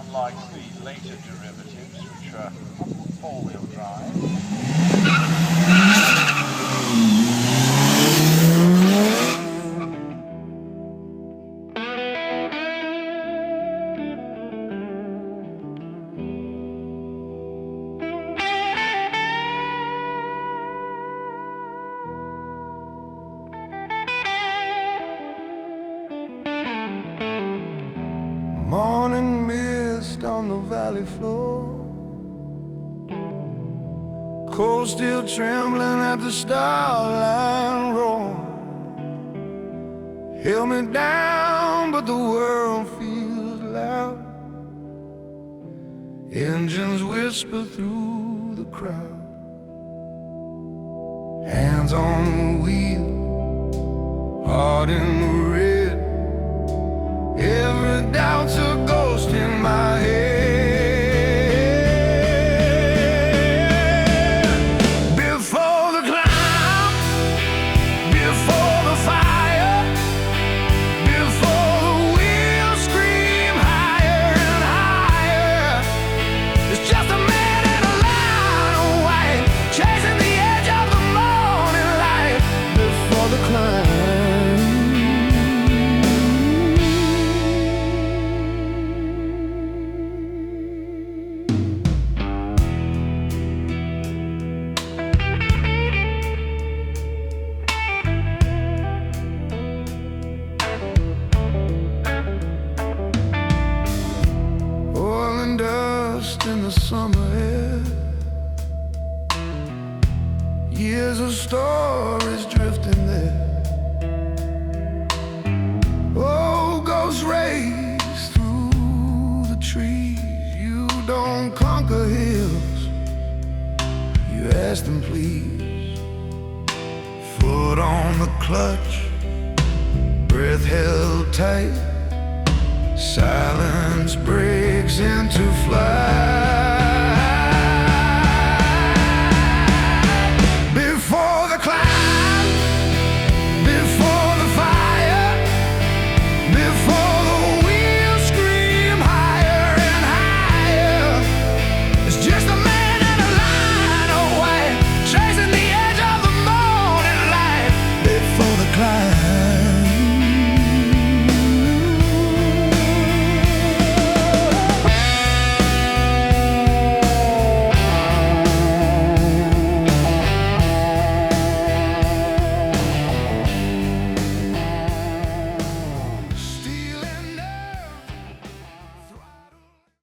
Unlike the later derivatives, which are four-wheel drive. Morning mist on the valley floor, cold still trembling at the starline roar. Held me down, but the world feels loud. Engines whisper through the crowd. Hands on the wheel, heart in the red. Every doubt's a ghost in my head. Before the climb, before the fire, before the wheels scream higher and higher, it's just a man in a line of white, chasing the edge of the morning light. Before the climb, in the summer air, years of stories drifting there. Oh, ghosts race through the trees. You don't conquer hills, you ask them please. Foot on the clutch, breath held tight. Silence breaks into